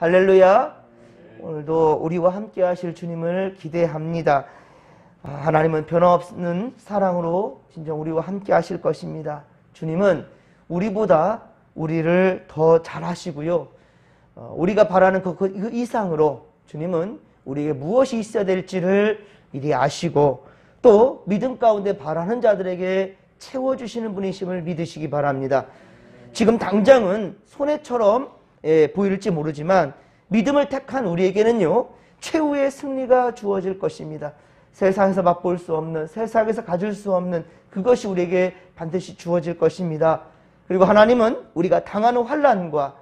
할렐루야. 오늘도 우리와 함께 하실 주님을 기대합니다. 하나님은 변함없는 사랑으로 진정 우리와 함께 하실 것입니다. 주님은 우리보다 우리를 더 잘하시고요. 우리가 바라는 그 이상으로 주님은 우리에게 무엇이 있어야 될지를 미리 아시고 또 믿음 가운데 바라는 자들에게 채워주시는 분이심을 믿으시기 바랍니다. 지금 당장은 손해처럼 보일지 모르지만 믿음을 택한 우리에게는요, 최후의 승리가 주어질 것입니다. 세상에서 맛볼 수 없는, 세상에서 가질 수 없는 그것이 우리에게 반드시 주어질 것입니다. 그리고 하나님은 우리가 당하는 환난과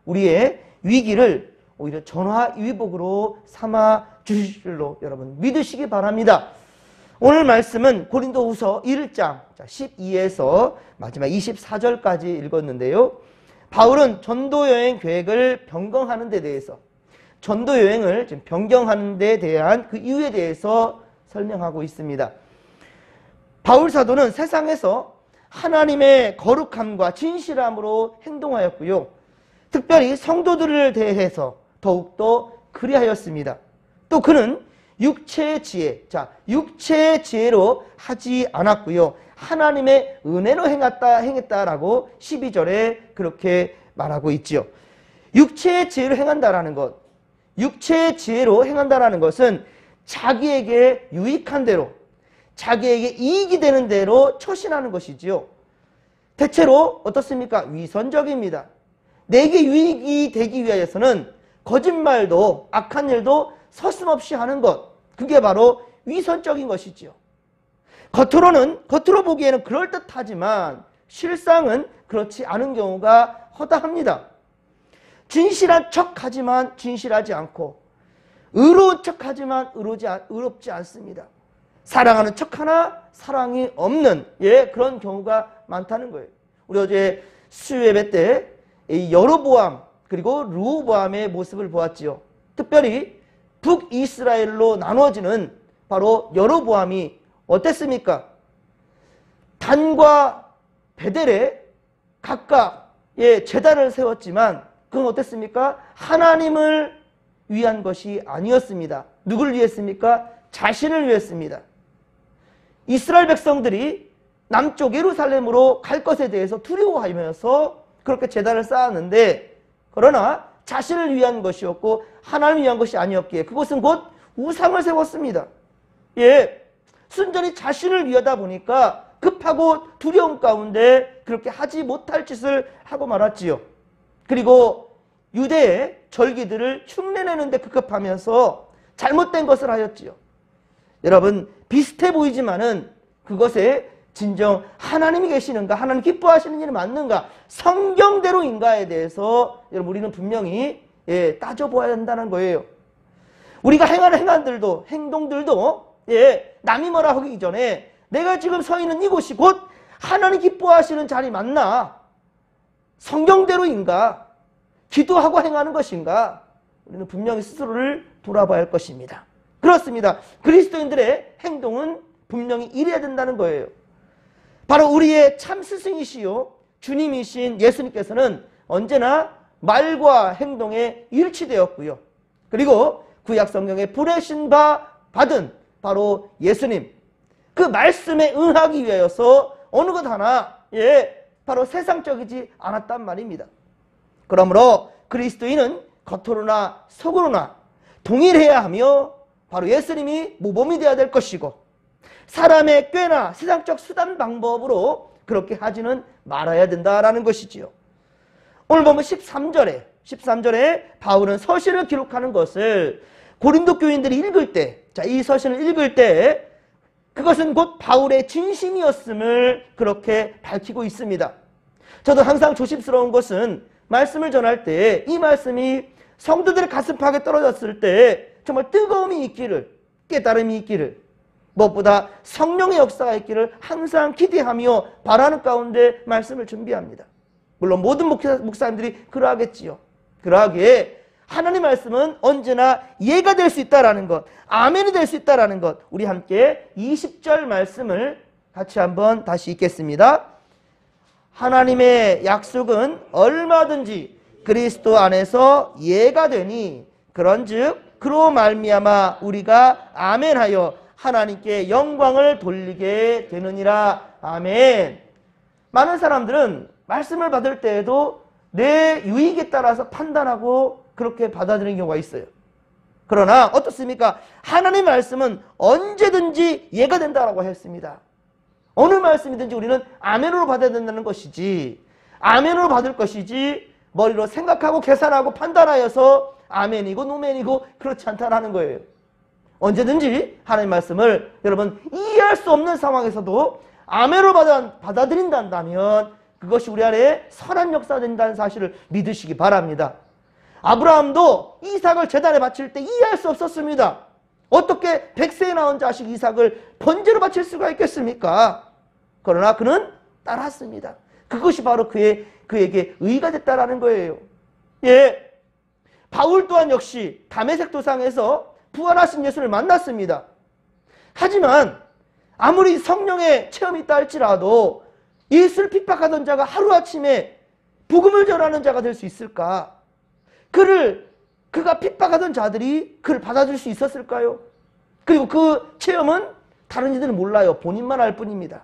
우리의 위기를 오히려 전화위복으로 삼아 주실 줄로 여러분 믿으시기 바랍니다. 오늘 말씀은 고린도후서 1장 12에서 마지막 24절까지 읽었는데요. 바울은 전도여행 계획을 변경하는 데 대해서, 전도여행을 지금 변경하는 데 대한 그 이유에 대해서 설명하고 있습니다. 바울 사도는 세상에서 하나님의 거룩함과 진실함으로 행동하였고요. 특별히 성도들을 대해서 더욱더 그리하였습니다. 또 그는 육체의 지혜, 육체의 지혜로 하지 않았고요. 하나님의 은혜로 행했다라고 12절에 그렇게 말하고 있죠. 육체의 지혜로 행한다라는 것, 육체의 지혜로 행한다라는 것은 자기에게 유익한 대로, 자기에게 이익이 되는 대로 처신하는 것이지요. 대체로 어떻습니까? 위선적입니다. 내게 유익이 되기 위해서는 거짓말도 악한 일도 서슴없이 하는 것, 그게 바로 위선적인 것이지요. 겉으로 보기에는 그럴듯하지만 실상은 그렇지 않은 경우가 허다합니다. 진실한 척하지만 진실하지 않고 의로운 척하지만 의롭지 않습니다. 사랑하는 척하나 사랑이 없는 그런 경우가 많다는 거예요. 우리 어제 수요예배 때 여로보암 그리고 르호보암의 모습을 보았지요. 특별히 북이스라엘로 나눠지는 바로 여로보암이 어땠습니까? 단과 베델에 각각 제단을 세웠지만 그건 어땠습니까? 하나님을 위한 것이 아니었습니다. 누굴 위했습니까? 자신을 위했습니다. 이스라엘 백성들이 남쪽 예루살렘으로 갈 것에 대해서 두려워하면서 그렇게 제단을 쌓았는데, 그러나 자신을 위한 것이었고 하나님을 위한 것이 아니었기에 그것은 곧 우상을 세웠습니다. 순전히 자신을 위하다 보니까 급하고 두려움 가운데 그렇게 하지 못할 짓을 하고 말았지요. 그리고 유대의 절기들을 흉내내는데 급급하면서 잘못된 것을 하였지요. 여러분, 비슷해 보이지만은 그것에 진정 하나님이 계시는가, 하나님 기뻐하시는 일이 맞는가, 성경대로인가에 대해서 여러분 우리는 분명히 따져보아야 한다는 거예요. 우리가 행하는 행동들도 남이 뭐라 하기 전에 내가 지금 서 있는 이곳이 곧 하나님 기뻐하시는 자리 맞나? 성경대로인가? 기도하고 행하는 것인가? 우리는 분명히 스스로를 돌아봐야 할 것입니다. 그렇습니다. 그리스도인들의 행동은 분명히 이래야 된다는 거예요. 바로 우리의 참 스승이시요 주님이신 예수님께서는 언제나 말과 행동에 일치되었고요. 그리고 구약 성경에 보내신 바 받은 바로 예수님, 그 말씀에 응하기 위하여서 어느 것 하나 바로 세상적이지 않았단 말입니다. 그러므로 그리스도인은 겉으로나 속으로나 동일해야 하며 바로 예수님이 모범이 되어야 될 것이고, 사람의 꾀나 세상적 수단 방법으로 그렇게 하지는 말아야 된다라는 것이지요. 오늘 보면 13절에 바울은 서신을 기록하는 것을 고린도 교인들이 읽을 때, 이 서신을 읽을 때 그것은 곧 바울의 진심이었음을 그렇게 밝히고 있습니다. 저도 항상 조심스러운 것은 말씀을 전할 때 이 말씀이 성도들의 가슴팍에 떨어졌을 때 정말 뜨거움이 있기를, 깨달음이 있기를, 무엇보다 성령의 역사가 있기를 항상 기대하며 바라는 가운데 말씀을 준비합니다. 물론 모든 목사님들이 그러하겠지요. 그러하기에 하나님 말씀은 언제나 예가 될 수 있다라는 것, 아멘이 될 수 있다라는 것, 우리 함께 20절 말씀을 같이 한번 다시 읽겠습니다. 하나님의 약속은 얼마든지 그리스도 안에서 예가 되니 그런즉 그로 말미암아 우리가 아멘하여 하나님께 영광을 돌리게 되느니라. 아멘. 많은 사람들은 말씀을 받을 때에도 내 유익에 따라서 판단하고 그렇게 받아들이는 경우가 있어요. 그러나 어떻습니까? 하나님의 말씀은 언제든지 예가 된다고 했습니다. 어느 말씀이든지 우리는 아멘으로 받아야 된다는 것이지, 아멘으로 받을 것이지 머리로 생각하고 계산하고 판단하여서 아멘이고 노멘이고 그렇지 않다는 거예요. 언제든지 하나님의 말씀을 여러분 이해할 수 없는 상황에서도 아멘으로 받아들인다면 그것이 우리 안에 선한 역사가 된다는 사실을 믿으시기 바랍니다. 아브라함도 이삭을 제단에 바칠 때 이해할 수 없었습니다. 어떻게 100세에 나온 자식 이삭을 번제로 바칠 수가 있겠습니까? 그러나 그는 따랐습니다. 그것이 바로 그에게 의가 됐다라는 거예요. 예, 바울 또한 역시 다메섹 도상에서 부활하신 예수를 만났습니다. 하지만 아무리 성령의 체험이 있다 할지라도 예수를 핍박하던 자가 하루아침에 복음을 전하는 자가 될 수 있을까? 그가 핍박하던 자들이 그를 받아줄 수 있었을까요? 그리고 그 체험은 다른 이들은 몰라요. 본인만 알 뿐입니다.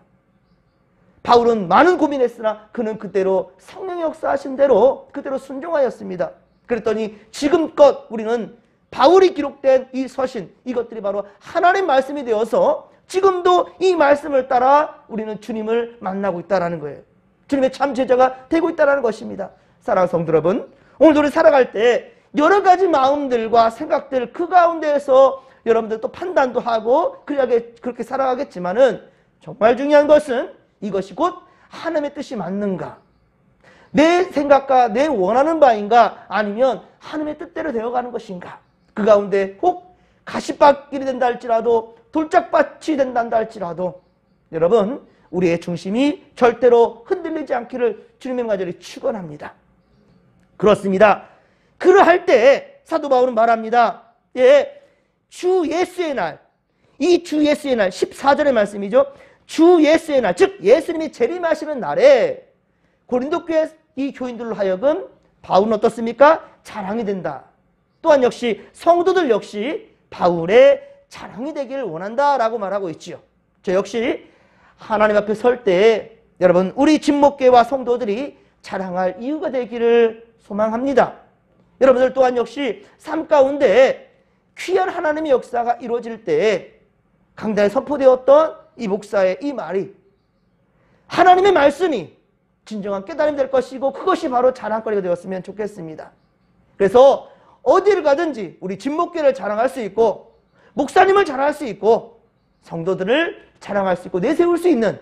바울은 많은 고민했으나 그는 그대로 성령의 역사하신 대로 그대로 순종하였습니다. 그랬더니 지금껏 우리는 바울이 기록된 이 서신, 이것들이 바로 하나님 말씀이 되어서 지금도 이 말씀을 따라 우리는 주님을 만나고 있다는 거예요. 주님의 참 제자가 되고 있다는 것입니다. 사랑하는 성도 여러분, 오늘도 우리 살아갈 때 여러 가지 마음들과 생각들 그 가운데에서 여러분들 또 판단도 하고 그렇게 살아가겠지만은 정말 중요한 것은 이것이 곧 하나님의 뜻이 맞는가? 내 생각과 내 원하는 바인가? 아니면 하나님의 뜻대로 되어가는 것인가? 그 가운데 혹 가시밭길이 된다 할지라도 돌짝밭이 된다 할지라도 여러분 우리의 중심이 절대로 흔들리지 않기를 주님의 간절히 축원합니다. 그렇습니다. 그러할 때 사도 바울은 말합니다. 예, 주 예수의 날, 이 주 예수의 날 14절의 말씀이죠. 주 예수의 날, 즉 예수님이 재림하시는 날에 고린도 교회 이 교인들로 하여금 바울은 어떻습니까? 자랑이 된다. 또한 역시 성도들 역시 바울의 자랑이 되기를 원한다라고 말하고 있지요. 저 역시 하나님 앞에 설 때 여러분 우리 진목교회와 성도들이 자랑할 이유가 되기를 소망합니다. 여러분들 또한 역시 삶 가운데 귀한 하나님의 역사가 이루어질 때 강단에 선포되었던 이 목사의 이 말이 하나님의 말씀이 진정한 깨달음이 될 것이고 그것이 바로 자랑거리가 되었으면 좋겠습니다. 그래서 어디를 가든지 우리 진목교회를 자랑할 수 있고 목사님을 자랑할 수 있고 성도들을 자랑할 수 있고 내세울 수 있는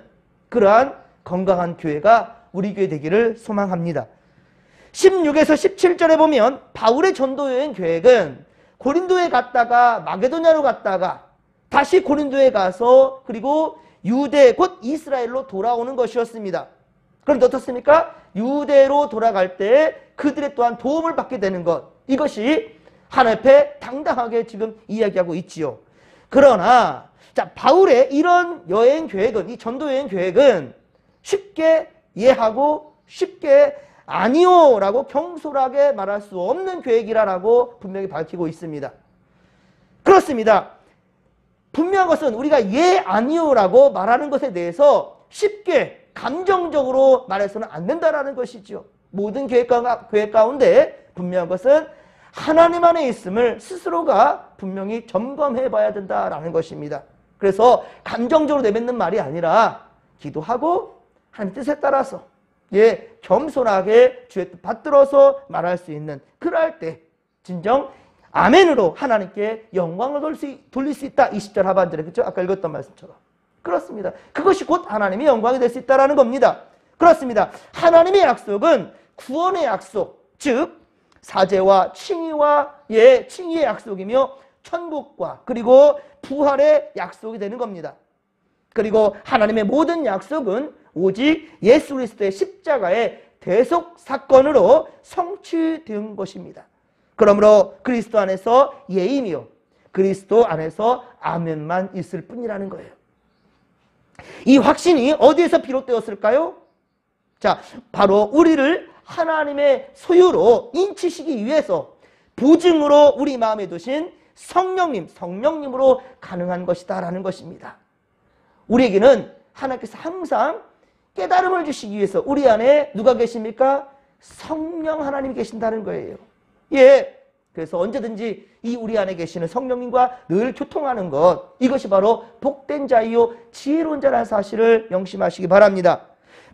그러한 건강한 교회가 우리 교회 되기를 소망합니다. 16에서 17절에 보면 바울의 전도 여행 계획은 고린도에 갔다가 마게도냐로 갔다가 다시 고린도에 가서 그리고 유대 곧 이스라엘로 돌아오는 것이었습니다. 그런데 어떻습니까? 유대로 돌아갈 때 그들의 또한 도움을 받게 되는 것, 이것이 하나님 앞에 당당하게 지금 이야기하고 있지요. 그러나 바울의 이런 여행 계획은, 이 전도 여행 계획은 쉽게 이해하고 쉽게 아니요 라고 경솔하게 말할 수 없는 계획이라고 분명히 밝히고 있습니다. 그렇습니다. 분명한 것은 우리가 예 아니요 라고 말하는 것에 대해서 쉽게 감정적으로 말해서는 안 된다는 것이죠. 모든 계획 가운데 분명한 것은 하나님 안에 있음을 스스로가 분명히 점검해 봐야 된다는 것입니다. 그래서 감정적으로 내뱉는 말이 아니라 기도하고 하나님 뜻에 따라서 겸손하게 주의 뜻 받들어서 말할 수 있는, 그럴 때 진정 아멘으로 하나님께 영광을 돌릴 수 있다. 20절 하반절에, 그렇죠? 아까 읽었던 말씀처럼. 그렇습니다. 그것이 곧 하나님의 영광이 될 수 있다는 겁니다. 그렇습니다. 하나님의 약속은 구원의 약속, 즉 사죄와 칭의의 약속이며 천국과 그리고 부활의 약속이 되는 겁니다. 그리고 하나님의 모든 약속은 오직 예수 그리스도의 십자가의 대속 사건으로 성취된 것입니다. 그러므로 그리스도 안에서 예이며 그리스도 안에서 아멘만 있을 뿐이라는 거예요. 이 확신이 어디에서 비롯되었을까요? 바로 우리를 하나님의 소유로 인치시기 위해서 보증으로 우리 마음에 두신 성령님으로 가능한 것이다라는 것입니다. 우리에게는 하나님께서 항상 깨달음을 주시기 위해서 우리 안에 누가 계십니까? 성령 하나님이 계신다는 거예요. 예. 그래서 언제든지 이 우리 안에 계시는 성령님과 늘 교통하는 것, 이것이 바로 복된 자이요 지혜로운 자라는 사실을 명심하시기 바랍니다.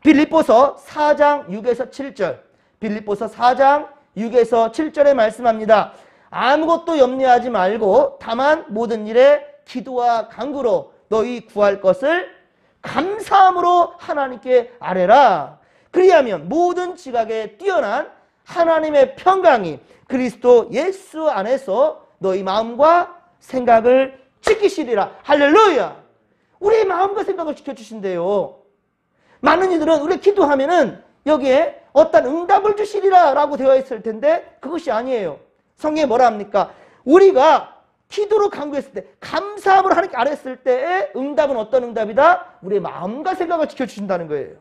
빌립보서 4장 6에서 7절, 빌립보서 4장 6에서 7절에 말씀합니다. 아무것도 염려하지 말고 다만 모든 일에 기도와 간구로 너희 구할 것을 감사함으로 하나님께 아뢰라. 그리하면 모든 지각에 뛰어난 하나님의 평강이 그리스도 예수 안에서 너희 마음과 생각을 지키시리라. 할렐루야. 우리의 마음과 생각을 지켜주신대요. 많은 이들은 우리 기도하면은 여기에 어떤 응답을 주시리라 라고 되어 있을 텐데 그것이 아니에요. 성경에 뭐라 합니까? 우리가 기도로 간구했을 때, 감사함으로 하나님께 아뢰었을 때의 응답은 어떤 응답이다? 우리의 마음과 생각을 지켜주신다는 거예요.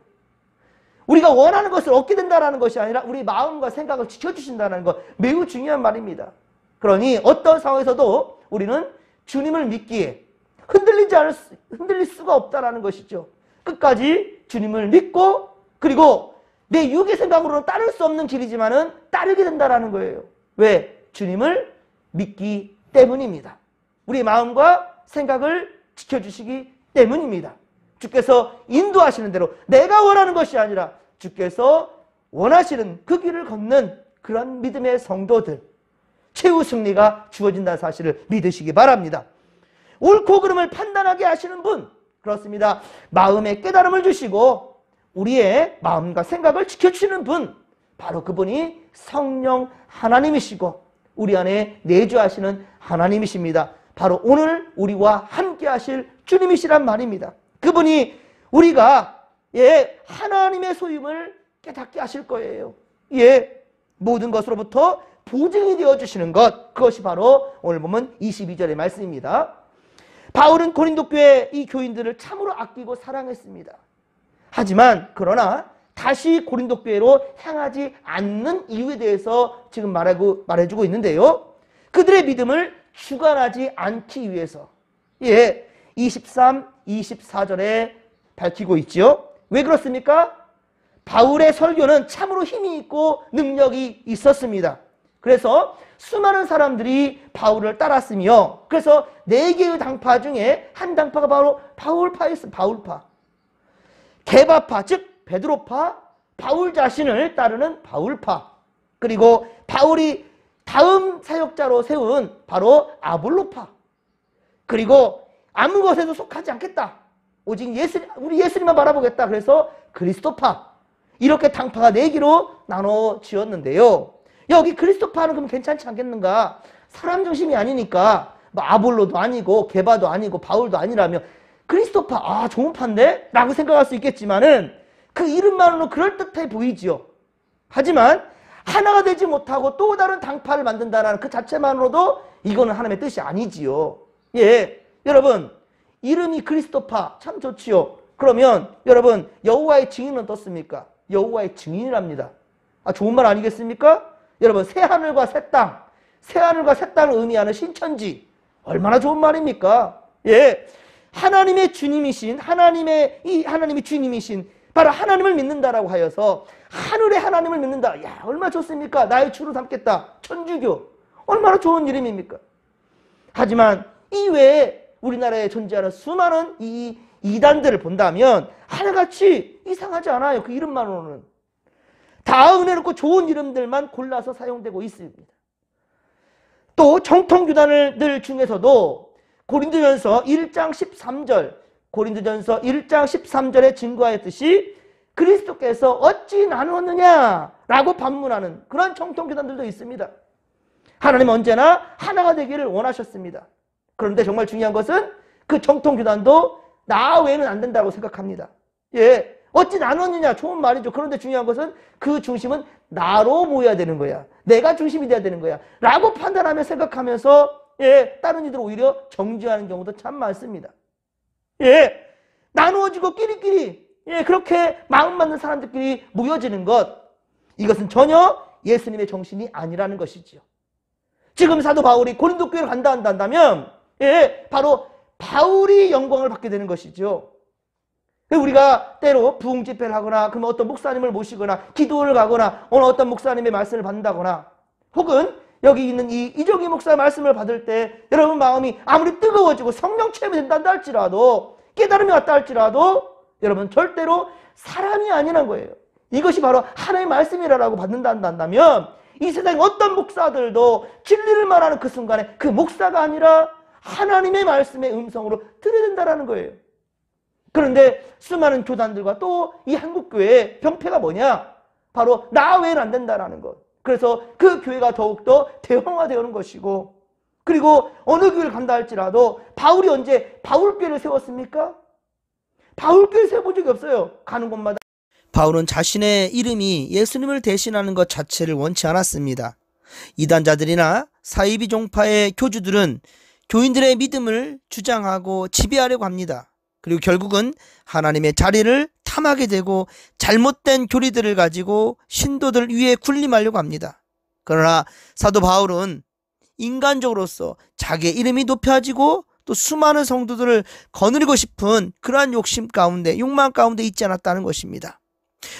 우리가 원하는 것을 얻게 된다는 것이 아니라 우리 마음과 생각을 지켜주신다는 것, 매우 중요한 말입니다. 그러니 어떤 상황에서도 우리는 주님을 믿기에 흔들릴 수가 없다는 것이죠. 끝까지 주님을 믿고, 그리고 내 육의 생각으로는 따를 수 없는 길이지만은 따르게 된다는 거예요. 왜? 주님을 믿기 때문입니다. 우리 마음과 생각을 지켜주시기 때문입니다. 주께서 인도하시는 대로 내가 원하는 것이 아니라 주께서 원하시는 그 길을 걷는 그런 믿음의 성도들, 최후 승리가 주어진다는 사실을 믿으시기 바랍니다. 옳고 그름을 판단하게 하시는 분, 그렇습니다. 마음의 깨달음을 주시고 우리의 마음과 생각을 지켜주시는 분, 바로 그분이 성령 하나님이시고 우리 안에 내주하시는 하나님이십니다. 바로 오늘 우리와 함께 하실 주님이시란 말입니다. 그분이 우리가 하나님의 소임을 깨닫게 하실 거예요. 모든 것으로부터 보증이 되어주시는 것, 그것이 바로 오늘 보면 22절의 말씀입니다. 바울은 고린도 교회 이 교인들을 참으로 아끼고 사랑했습니다. 하지만 그러나 다시 고린도 교회로 향하지 않는 이유에 대해서 지금 말해주고 있는데요. 그들의 믿음을 주관하지 않기 위해서 23, 24절에 밝히고 있죠. 왜 그렇습니까? 바울의 설교는 참으로 힘이 있고 능력이 있었습니다. 그래서 수많은 사람들이 바울을 따랐으며, 그래서 4개의 당파 중에 한 당파가 바로 바울파였습니다. 바울파. 게바파, 즉 베드로파, 바울 자신을 따르는 바울파, 그리고 바울이 다음 사역자로 세운 바로 아볼로파, 그리고 아무 것에도 속하지 않겠다, 오직 우리 예수님만 바라보겠다, 그래서 그리스도파, 이렇게 당파가 4개로 나눠지었는데요. 여기 그리스도파는 그럼 괜찮지 않겠는가? 사람 중심이 아니니까 뭐 아볼로도 아니고 게바도 아니고 바울도 아니라면 그리스도파, 좋은 파인데? 라고 생각할 수 있겠지만은 그 이름만으로 그럴듯해 보이지요. 하지만 하나가 되지 못하고 또 다른 당파를 만든다는 그 자체만으로도 이거는 하나님의 뜻이 아니지요. 여러분, 이름이 그리스도파 참 좋지요. 그러면 여러분, 여호와의 증인은 어떻습니까? 여호와의 증인이랍니다. 좋은 말 아니겠습니까? 여러분, 새하늘과 새 땅, 새하늘과 새 땅을 의미하는 신천지, 얼마나 좋은 말입니까? 하나님의 주님이신, 하나님이 주님이신 바로 하나님을 믿는다라고 하여서 하늘의 하나님을 믿는다. 야, 얼마나 좋습니까? 나의 주로 삼겠다. 천주교. 얼마나 좋은 이름입니까? 하지만 이외에 우리나라에 존재하는 수많은 이 이단들을 본다면 하나같이 이상하지 않아요. 그 이름만으로는. 다 은혜롭고 좋은 이름들만 골라서 사용되고 있습니다. 또 정통교단들 중에서도 고린도전서 1장 13절, 고린도전서 1장 13절에 증거하였듯이 그리스도께서 어찌 나누었느냐라고 반문하는 그런 정통교단들도 있습니다. 하나님 언제나 하나가 되기를 원하셨습니다. 그런데 정말 중요한 것은 그 정통교단도 나 외에는 안 된다고 생각합니다. 어찌 나누었느냐, 좋은 말이죠. 그런데 중요한 것은 그 중심은 나로 모여야 되는 거야. 내가 중심이 돼야 되는 거야. 라고 판단하며 생각하면서 다른 이들을 오히려 정죄하는 경우도 참 많습니다. 나누어지고 끼리끼리 그렇게 마음 맞는 사람들끼리 모여지는 것, 이것은 전혀 예수님의 정신이 아니라는 것이지요. 지금 사도 바울이 고린도 교회를 간다 한다면 바로 바울이 영광을 받게 되는 것이죠. 우리가 때로 부흥 집회를 하거나 그러면 어떤 목사님을 모시거나 기도를 가거나 어느 어떤 목사님의 말씀을 받는다거나 혹은 여기 있는 이 이종희 목사의 말씀을 받을 때 여러분 마음이 아무리 뜨거워지고 성령 체험이 된다 할지라도 깨달음이 왔다 할지라도 여러분 절대로 사람이 아니란 거예요. 이것이 바로 하나님의 말씀이라고 받는다 한다면 이 세상에 어떤 목사들도 진리를 말하는 그 순간에 그 목사가 아니라 하나님의 말씀의 음성으로 들어야 된다는 거예요. 그런데 수많은 교단들과 또 이 한국교회의 병폐가 뭐냐? 바로 나 외에는 안 된다는 것. 그래서 그 교회가 더욱더 대형화되는 것이고, 그리고 어느 교회를 간다 할지라도 바울이 언제 바울교회를 세웠습니까? 바울교회를 세워본 적이 없어요. 가는 곳마다. 바울은 자신의 이름이 예수님을 대신하는 것 자체를 원치 않았습니다. 이단자들이나 사이비 종파의 교주들은 교인들의 믿음을 주장하고 지배하려고 합니다. 그리고 결국은 하나님의 자리를 탐하게 되고 잘못된 교리들을 가지고 신도들 위에 군림하려고 합니다. 그러나 사도 바울은 인간적으로서 자기의 이름이 높여지고 또 수많은 성도들을 거느리고 싶은 그러한 욕심 가운데, 욕망 가운데 있지 않았다는 것입니다.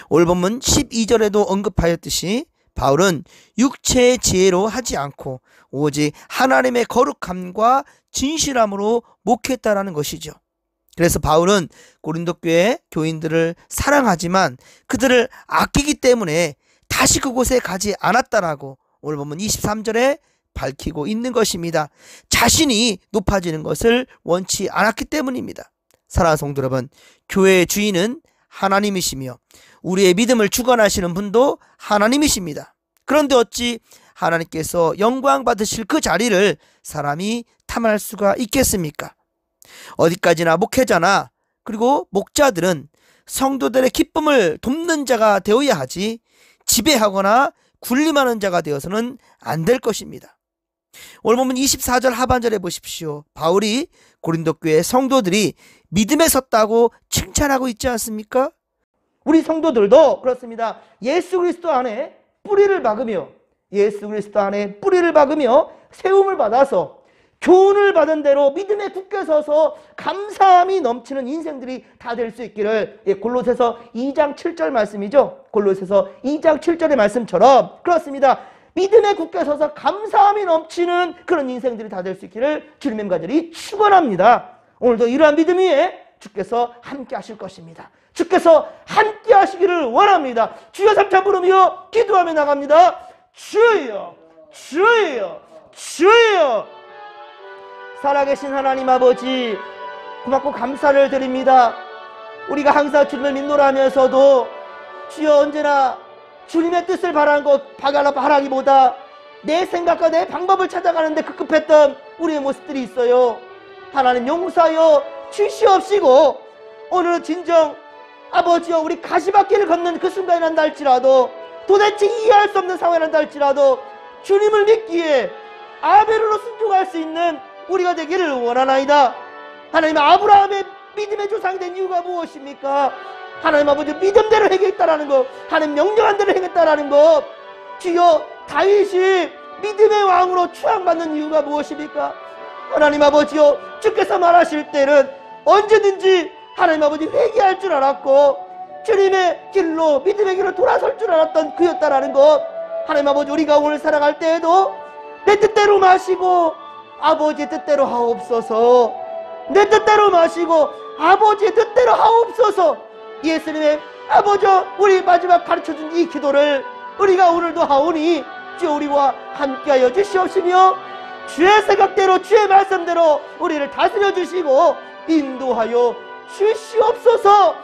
오늘 본문 12절에도 언급하였듯이 바울은 육체의 지혜로 하지 않고 오직 하나님의 거룩함과 진실함으로 목회했다라는 것이죠. 그래서 바울은 고린도 교회 교인들을 사랑하지만 그들을 아끼기 때문에 다시 그곳에 가지 않았다라고 오늘 보면 23절에 밝히고 있는 것입니다. 자신이 높아지는 것을 원치 않았기 때문입니다. 사랑하는 성도 여러분, 교회의 주인은 하나님이시며 우리의 믿음을 주관하시는 분도 하나님이십니다. 그런데 어찌 하나님께서 영광 받으실 그 자리를 사람이 탐할 수가 있겠습니까? 어디까지나 목회자나 그리고 목자들은 성도들의 기쁨을 돕는 자가 되어야 하지 지배하거나 군림하는 자가 되어서는 안 될 것입니다. 오늘 보면 24절 하반절에 보십시오. 바울이 고린도 교회 성도들이 믿음에 섰다고 칭찬하고 있지 않습니까? 우리 성도들도 그렇습니다. 예수 그리스도 안에 뿌리를 박으며 세움을 받아서 교훈을 받은 대로 믿음에 굳게 서서 감사함이 넘치는 인생들이 다 될 수 있기를, 골로새서 2장 7절 말씀이죠. 골로새서 2장 7절의 말씀처럼 그렇습니다. 믿음에 굳게 서서 감사함이 넘치는 그런 인생들이 다 될 수 있기를 주님의 간절히 축원합니다. 오늘도 이러한 믿음 위에 주께서 함께 하실 것입니다. 주께서 함께 하시기를 원합니다. 주여 삼차 부르며 기도하며 나갑니다. 주여, 주여, 주여. 살아계신 하나님 아버지, 고맙고 감사를 드립니다. 우리가 항상 주님을 믿노라 하면서도 주여 언제나 주님의 뜻을 바라기보다 내 생각과 내 방법을 찾아가는데 급급했던 우리의 모습들이 있어요. 하나님 용서하여 주시옵시고 오늘 진정 아버지여 우리 가시밭길을 걷는 그 순간이 난다 할지라도 도대체 이해할 수 없는 상황이 난다 할지라도 주님을 믿기에 아벨으로 순종할 수 있는 우리가 되기를 원하나이다. 하나님, 아브라함의 믿음의 조상이 된 이유가 무엇입니까? 하나님 아버지 믿음대로 행했다라는 것, 하나님 명령한 대로 행했다라는 것. 주여 다윗이 믿음의 왕으로 추앙받는 이유가 무엇입니까? 하나님 아버지요, 주께서 말하실 때는 언제든지 하나님 아버지 회개할 줄 알았고 주님의 길로 믿음의 길로 돌아설 줄 알았던 그였다라는 것. 하나님 아버지, 우리가 오늘 살아갈 때에도 내 뜻대로 마시고 아버지의 뜻대로 하옵소서. 내 뜻대로 마시고 아버지의 뜻대로 하옵소서. 예수님의 아버지 우리 마지막 가르쳐준 이 기도를 우리가 오늘도 하오니 주여 우리와 함께하여 주시옵시며 주의 생각대로 주의 말씀대로 우리를 다스려 주시고 인도하여 주시옵소서.